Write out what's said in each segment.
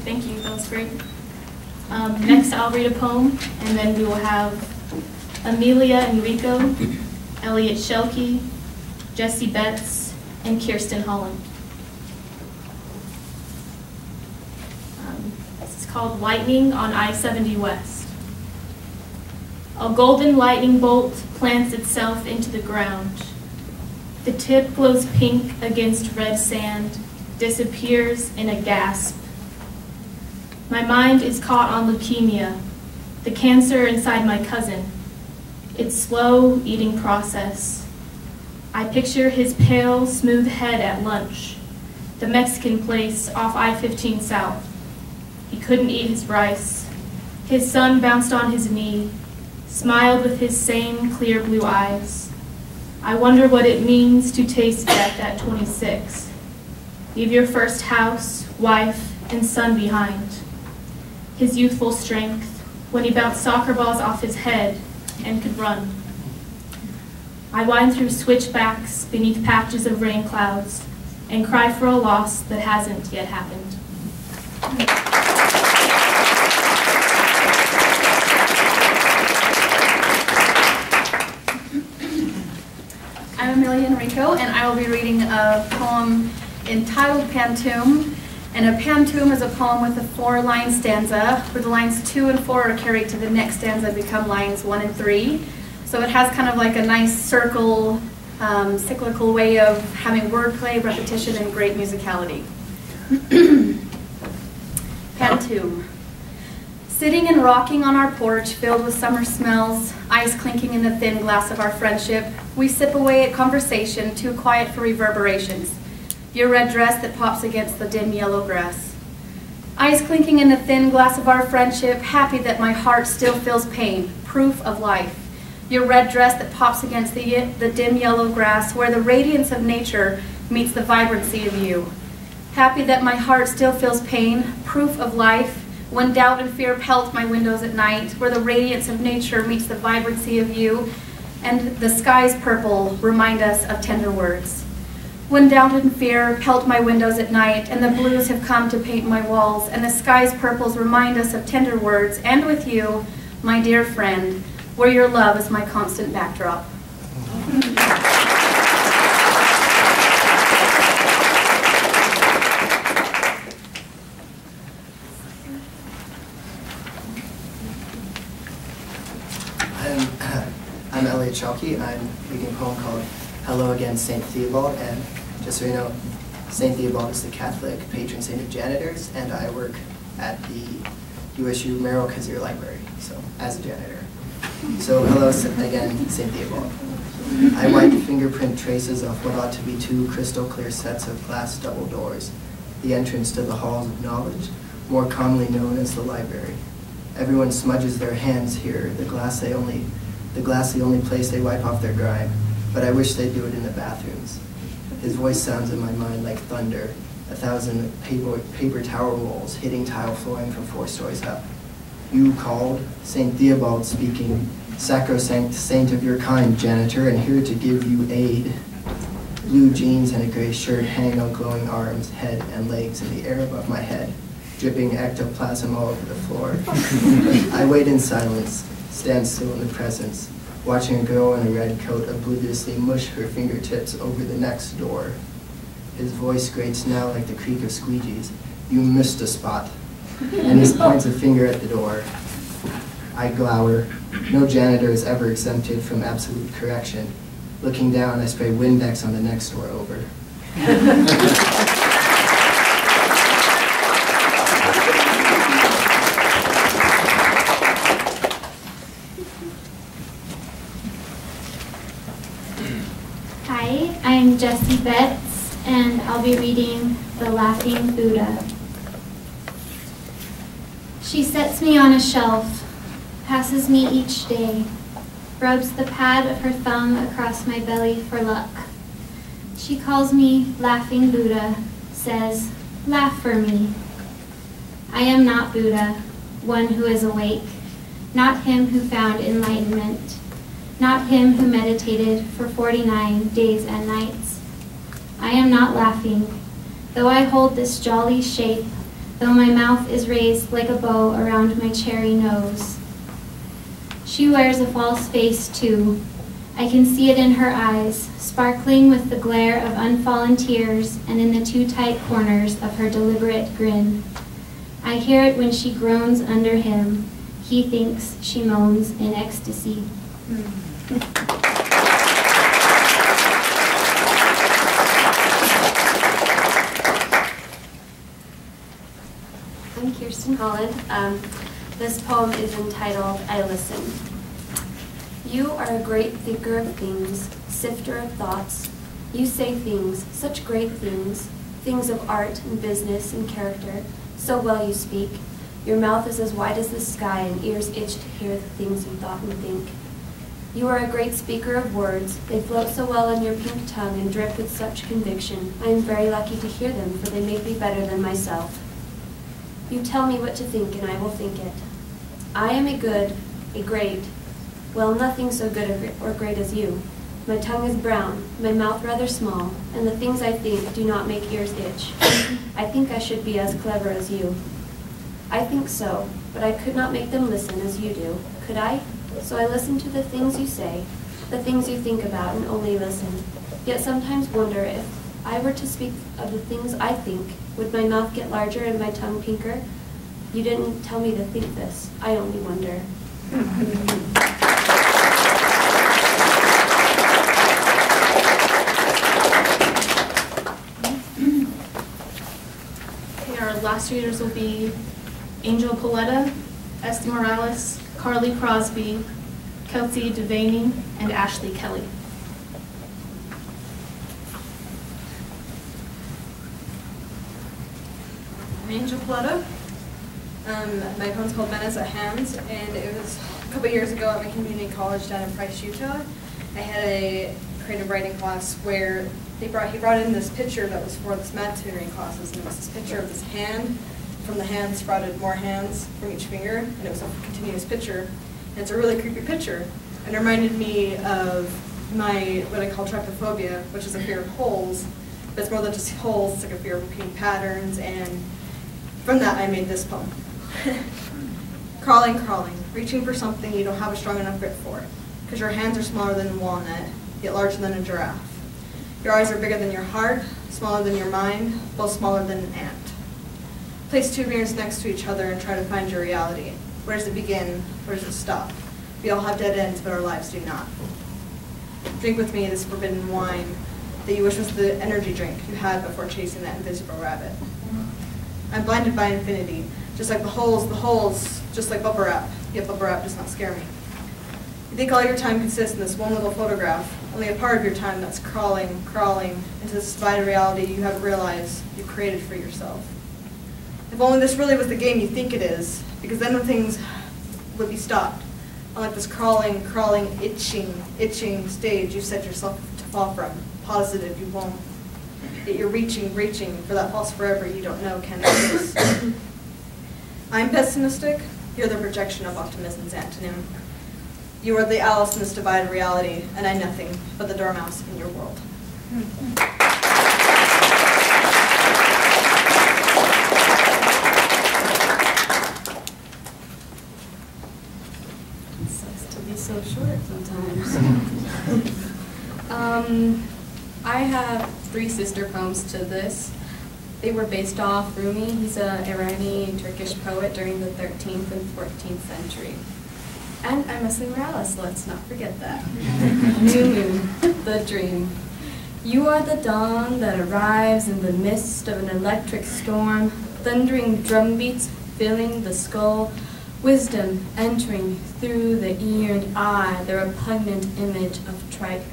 Thank you, that was great. Next I'll read a poem, and then we will have Amelia Enrico, Elliot Shelkey, Jessie Betts, and Kirsten Holland. This is called Lightning on I-70 West. A golden lightning bolt plants itself into the ground. The tip glows pink against red sand, disappears in a gasp. My mind is caught on leukemia, the cancer inside my cousin. Its slow eating process. I picture his pale, smooth head at lunch, the Mexican place off I-15 South. He couldn't eat his rice. His son bounced on his knee, smiled with his same clear blue eyes. I wonder what it means to taste death at 26. Leave your first house, wife, and son behind. His youthful strength, when he bounced soccer balls off his head and could run. I wind through switchbacks beneath patches of rain clouds and cry for a loss that hasn't yet happened. I'm Amelia Enrico, and I will be reading a poem entitled Pantoum. And a pantoum is a poem with a 4-line stanza, where the lines 2 and 4 are carried to the next stanza and become lines 1 and 3. So it has kind of like a nice circle, cyclical way of having wordplay, repetition, and great musicality. Pantoum. Sitting and rocking on our porch, filled with summer smells, ice clinking in the thin glass of our friendship, we sip away at conversation, too quiet for reverberations. Your red dress that pops against the dim yellow grass. Ice clinking in the thin glass of our friendship, happy that my heart still feels pain, proof of life. Your red dress that pops against the dim yellow grass, where the radiance of nature meets the vibrancy of you. Happy that my heart still feels pain, proof of life, when doubt and fear pelt my windows at night, where the radiance of nature meets the vibrancy of you, and the sky's purple remind us of tender words. When doubt and fear pelt my windows at night, and the blues have come to paint my walls, and the sky's purples remind us of tender words, and with you, my dear friend, where your love is my constant backdrop. I'm Elliot Shelkey. I'm reading a poem called Hello Again, St. Theobald, and just so you know, St. Theobald is the Catholic patron saint of janitors, and I work at the USU Merrill Kazir Library, so as a janitor. So hello again, St. Theobald. I wipe fingerprint traces of what ought to be 2 crystal clear sets of glass double doors, the entrance to the halls of knowledge, more commonly known as the library. Everyone smudges their hands here, the glass the only place they wipe off their grime, but I wish they'd do it in the bathrooms. His voice sounds in my mind like thunder, 1,000 paper tower rolls hitting tile flooring from 4 stories up. You called, St. Theobald speaking, sacrosanct saint of your kind, janitor, and here to give you aid. Blue jeans and a gray shirt hang on glowing arms, head, and legs in the air above my head, dripping ectoplasm all over the floor. I wait in silence, stand still in the presence, watching a girl in a red coat obliviously mush her fingertips over the next door. His voice grates now like the creak of squeegees. You missed a spot. And he points a finger at the door. I glower. No janitor is ever exempted from absolute correction. Looking down, I spray Windex on the next door over. Hi, I'm Jessie Betts, and I'll be reading The Laughing Buddha. She sets me on a shelf, passes me each day, rubs the pad of her thumb across my belly for luck. She calls me Laughing Buddha, says, laugh for me. I am not Buddha, one who is awake, not him who found enlightenment, not him who meditated for 49 days and nights. I am not laughing, though I hold this jolly shape, though my mouth is raised like a bow around my cherry nose. She wears a false face too. I can see it in her eyes, sparkling with the glare of unfallen tears and in the too tight corners of her deliberate grin. I hear it when she groans under him. He thinks she moans in ecstasy. I'm Kirsten Holland. This poem is entitled, I Listen. You are a great thinker of things, sifter of thoughts. You say things, such great things, things of art and business and character. So well you speak. Your mouth is as wide as the sky and ears itch to hear the things you thought and think. You are a great speaker of words. They float so well on your pink tongue and drip with such conviction. I am very lucky to hear them, for they make me better than myself. You tell me what to think, and I will think it. I am a good, a great, well, nothing so good or great as you. My tongue is brown, my mouth rather small, and the things I think do not make ears itch. I think I should be as clever as you. I think so, but I could not make them listen as you do, could I? So I listen to the things you say, the things you think about, and only listen. Yet sometimes wonder if I were to speak of the things I think, would my mouth get larger and my tongue pinker? You didn't tell me to think this. I only wonder. Okay, our last readers will be Angel Paletta, Esther Morales, Carly Crosby, Kelsey Devaney, and Ashley Kelly. I'm Angel Paletta. My poem's called Men as a Hand, and it was a couple years ago at my community college down in Price, Utah. I had a creative writing class where he brought in this picture that was for this math tutoring classes, and it was this picture of this hand. From the hand sprouted more hands from each finger, and it was a continuous picture. And it's a really creepy picture, and it reminded me of my, what I call trypophobia, which is a fear of holes, but it's more than just holes, it's like a fear of repeating patterns, and from that I made this poem. Crawling, crawling, reaching for something you don't have a strong enough grip for, because your hands are smaller than a walnut, yet larger than a giraffe. Your eyes are bigger than your heart, smaller than your mind, both smaller than an ant. Place two mirrors next to each other and try to find your reality. Where does it begin? Where does it stop? We all have dead ends, but our lives do not. Drink with me this forbidden wine that you wish was the energy drink you had before chasing that invisible rabbit. I'm blinded by infinity, just like the holes, just like bubble wrap, yet bubble wrap does not scare me. You think all your time consists in this one little photograph, only a part of your time that's crawling into this divided reality you haven't realized you created for yourself. If only this really was the game you think it is, because then the things would be stopped. Unlike this crawling, itching stage you set yourself to fall from. Positive you won't. Yet you're reaching for that false forever you don't know can exist. I'm pessimistic, you're the projection of optimism's antonym. You are the Alice in this divided reality, and I'm nothing but the dormouse in your world. So short sometimes. I have three sister poems to this. They were based off Rumi. He's an Iranian Turkish poet during the 13th and 14th century. And I'm Esther Morales, let's not forget that. New Moon, the dream. You are the dawn that arrives in the midst of an electric storm, thundering drum beats filling the skull, wisdom entering through the ear and eye, the repugnant image of tripe.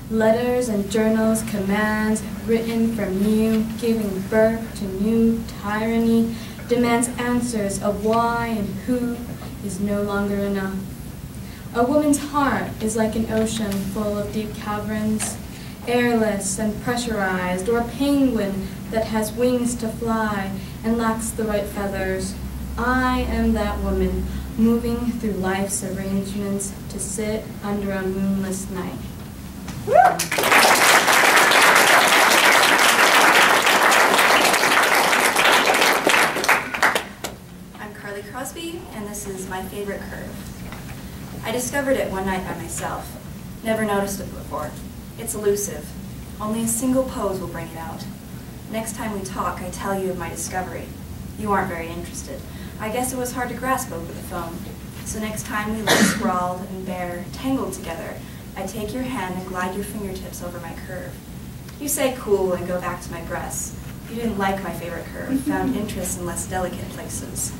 Letters and journals, commands written from you, giving birth to new tyranny, demands answers of why and who is no longer enough. A woman's heart is like an ocean full of deep caverns, airless and pressurized, or a penguin that has wings to fly and lacks the right feathers. I am that woman, moving through life's arrangements to sit under a moonless night. is my favorite curve. I discovered it one night by myself. Never noticed it before. It's elusive. Only a single pose will bring it out. Next time we talk, I tell you of my discovery. You aren't very interested. I guess it was hard to grasp over the phone. So next time we lie sprawled and bare, tangled together, I take your hand and glide your fingertips over my curve. You say cool and go back to my breasts. You didn't like my favorite curve, found interest in less delicate places.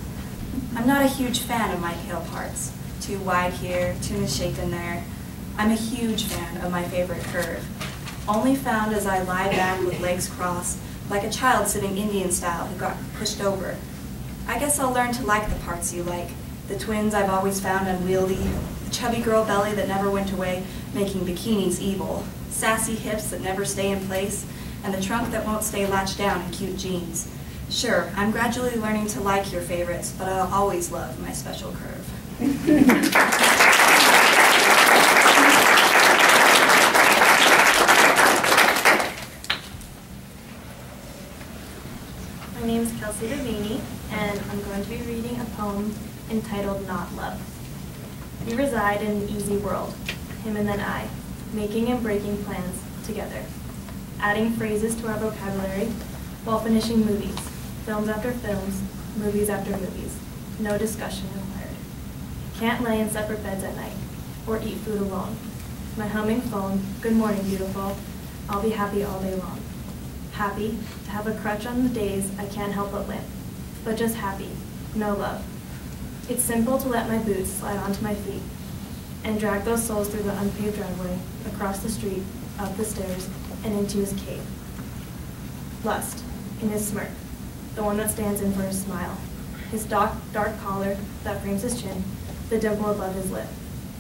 I'm not a huge fan of my pale parts. Too wide here, too misshapen there. I'm a huge fan of my favorite curve. Only found as I lie back with legs crossed, like a child sitting Indian style who got pushed over. I guess I'll learn to like the parts you like. The twins I've always found unwieldy, the chubby girl belly that never went away, making bikinis evil, sassy hips that never stay in place, and the trunk that won't stay latched down in cute jeans. Sure, I'm gradually learning to like your favorites, but I'll always love my special curve. My name is Kelsey Davini, and I'm going to be reading a poem entitled Not Love. We reside in an easy world, him and then I, making and breaking plans together, adding phrases to our vocabulary while finishing movies, films after films, movies after movies, no discussion required. Can't lay in separate beds at night, or eat food alone. My humming phone, good morning beautiful, I'll be happy all day long. Happy to have a crutch on the days I can't help but limp, but just happy, no love. It's simple to let my boots slide onto my feet and drag those soles through the unpaved driveway, across the street, up the stairs, and into his cave. Lust, in his smirk, the one that stands in for his smile, his dark collar that frames his chin, the dimple above his lip.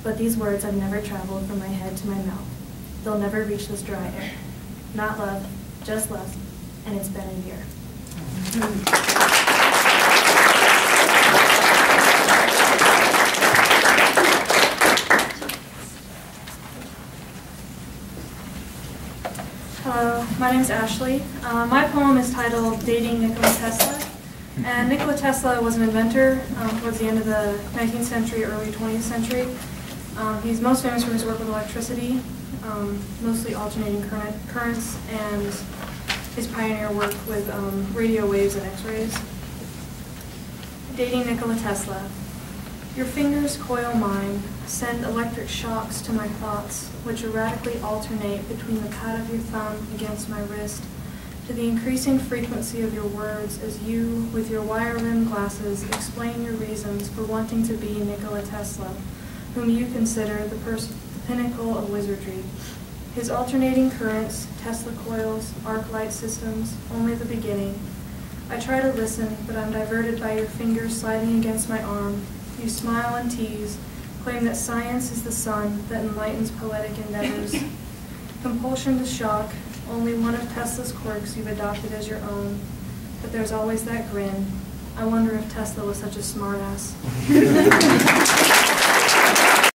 But these words have never traveled from my head to my mouth. They'll never reach this dry air. Not love, just lust, and it's been a year. Hello, my name is Ashley. My poem is titled Dating Nikola Tesla. And Nikola Tesla was an inventor towards the end of the 19th century, early 20th century. He's most famous for his work with electricity, mostly alternating currents, and his pioneer work with radio waves and x-rays. Dating Nikola Tesla. Your fingers coil mine, send electric shocks to my thoughts, which erratically alternate between the pat of your thumb against my wrist to the increasing frequency of your words as you, with your wire-rimmed glasses, explain your reasons for wanting to be Nikola Tesla, whom you consider the pinnacle of wizardry. His alternating currents, Tesla coils, arc light systems, only the beginning. I try to listen, but I'm diverted by your fingers sliding against my arm. You smile and tease, claim that science is the sun that enlightens poetic endeavors. Compulsion to shock, only one of Tesla's quirks you've adopted as your own. But there's always that grin. I wonder if Tesla was such a smartass.